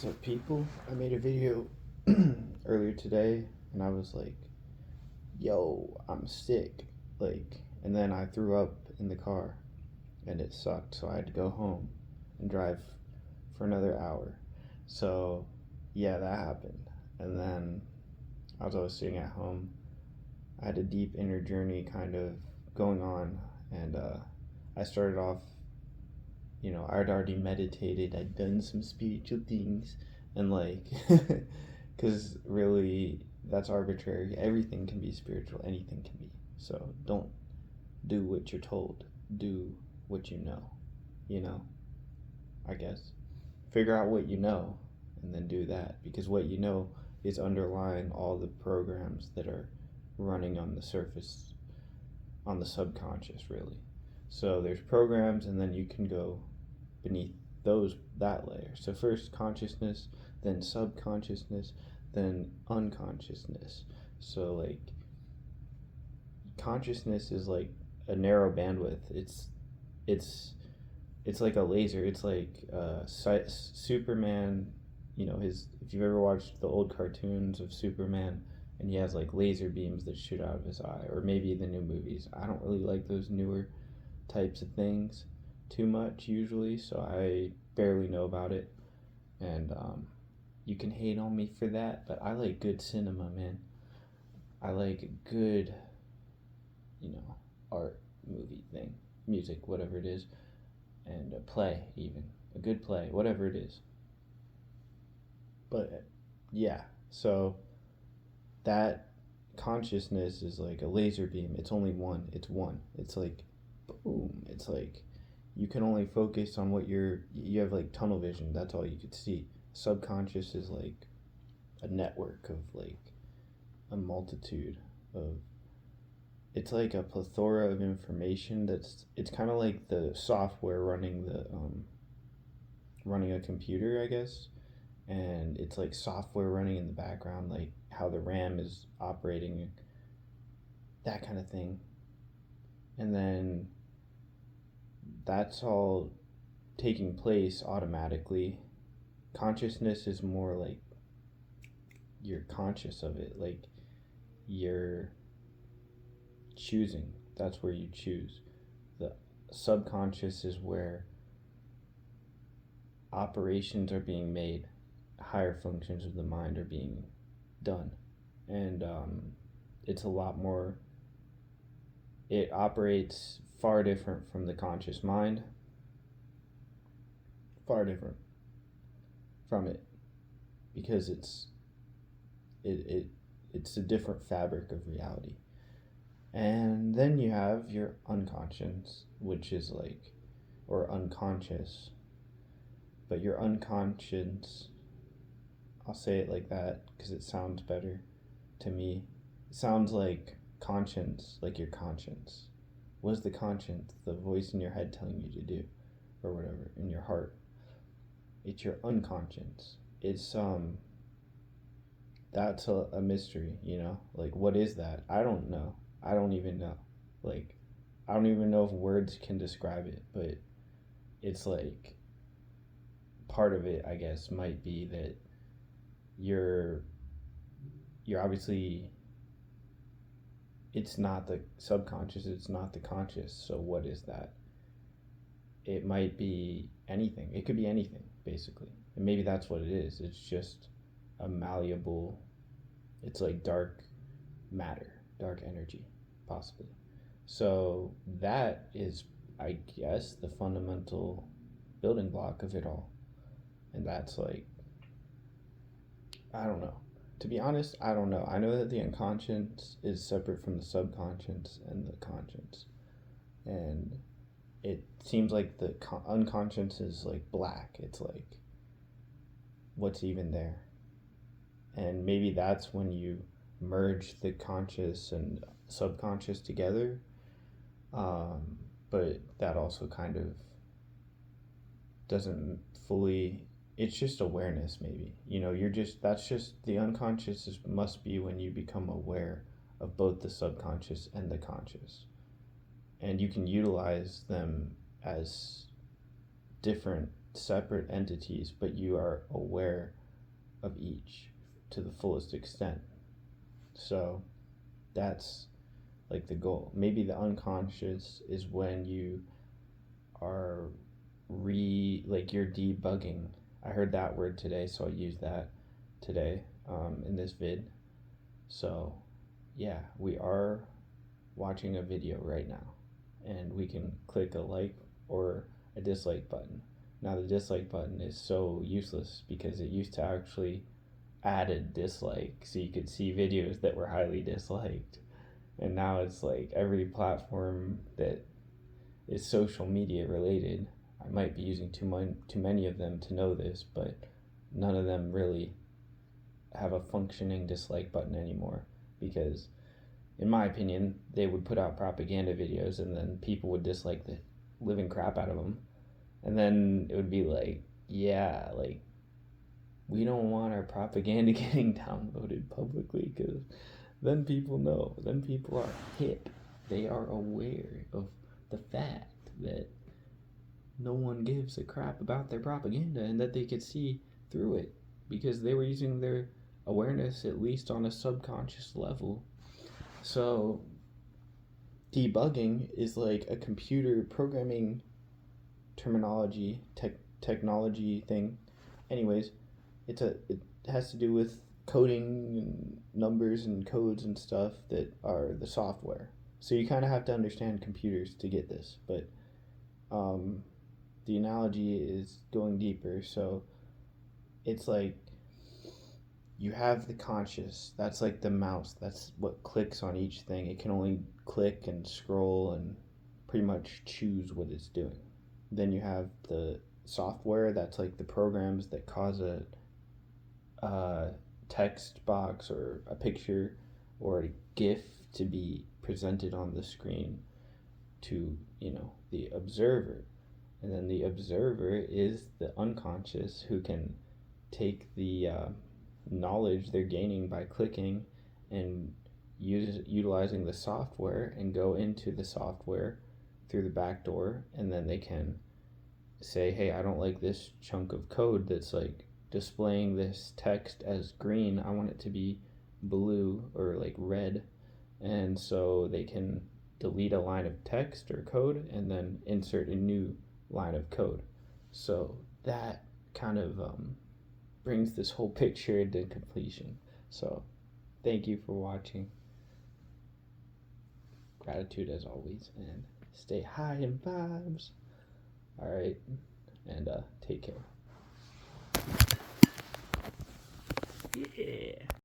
What's up, people? I made a video earlier today and I was like, yo, I'm sick. And then I threw up in the car and it sucked. So I had to go home and drive for another hour. So, yeah, that happened. And then as I was sitting at home, I had a deep inner journey kind of going on. And I started off, I'd already meditated, I'd done some spiritual things, and because really, that's arbitrary. Everything can be spiritual, anything can be. So don't do what you're told, do what you know, I guess. Figure out what you know, and then do that, because what you know is underlying all the programs that are running on the surface, on the subconscious, really. So there's programs, and then you can go beneath that layer. So first consciousness, then subconsciousness, then unconsciousness. So consciousness is like a narrow bandwidth. It's like a laser. It's like Superman. His, if you've ever watched the old cartoons of Superman, and he has like laser beams that shoot out of his eye, or maybe the new movies. I don't really like those newer types of things too much usually, so I barely know about it. And you can hate on me for that, but I like good cinema, man. I like a good, art, movie thing, music, whatever it is, and a play, even. A good play, whatever it is. But yeah, so that consciousness is like a laser beam. It's only one. It's one. It's like, boom. It's like you can only focus on what you have like tunnel vision. That's all you could see. Subconscious is like a network of like a multitude of, it's like a plethora of information. It's kind of like the software running running a computer, I guess. And it's like software running in the background, like how the RAM is operating, that kind of thing. And then that's all taking place automatically. Consciousness is more like you're conscious of it, like you're choosing. That's where you choose. The subconscious is where operations are being made, higher functions of the mind are being done. And it's a lot more, it operates far different from the conscious mind, far different from it, because it's a different fabric of reality. And then you have your unconscious, which is like, or unconscious, but your unconscious, I'll say it like that because it sounds better to me. It sounds like conscience, like your conscience. What is the conscience? The voice in your head telling you to do, or whatever, in your heart. It's your unconscious. It's that's a mystery, Like, what is that? I don't know. I don't even know. Like, I don't even know if words can describe it, but it's like part of it, I guess, might be that you're obviously, it's not the subconscious, it's not the conscious. So what is that? It might be anything. It could be anything, basically. And maybe that's what it is. It's just a malleable, it's like dark matter, dark energy, possibly. So that is, I guess, the fundamental building block of it all. And that's like, I don't know. To be honest, I don't know. I know that the unconscious is separate from the subconscious and the conscious. And it seems like the unconscious is like black. It's like, what's even there? And maybe that's when you merge the conscious and subconscious together. But that also kind of doesn't fully, it's just awareness, maybe. That's just the unconscious must be when you become aware of both the subconscious and the conscious. And you can utilize them as different separate entities, but you are aware of each to the fullest extent. So that's like the goal. Maybe the unconscious is when you are like you're debugging. I heard that word today, so I used that today in this vid. So yeah, we are watching a video right now, and we can click a like or a dislike button. Now the dislike button is so useless because it used to actually add a dislike so you could see videos that were highly disliked, and now it's like every platform that is social media related. I might be using too many of them to know this, but none of them really have a functioning dislike button anymore, because in my opinion they would put out propaganda videos and then people would dislike the living crap out of them, and then it would be like, yeah, like we don't want our propaganda getting downloaded publicly, because then people know, then people are hip, they are aware of the fact that no one gives a crap about their propaganda and that they could see through it because they were using their awareness at least on a subconscious level. So debugging is like a computer programming terminology, technology thing. Anyways, it has to do with coding and numbers and codes and stuff that are the software. So you kind of have to understand computers to get this, but the analogy is going deeper. So it's like you have the conscious, that's like the mouse, that's what clicks on each thing. It can only click and scroll and pretty much choose what it's doing. Then you have the software, that's like the programs that cause a text box or a picture or a GIF to be presented on the screen to, the observer. And then the observer is the unconscious, who can take the knowledge they're gaining by clicking and utilizing the software and go into the software through the back door, and then they can say, hey, I don't like this chunk of code that's like displaying this text as green, I want it to be blue or like red. And so they can delete a line of text or code and then insert a new line of code. So that kind of brings this whole picture into completion. So thank you for watching. Gratitude as always, and stay high in vibes. All right, and take care. Yeah.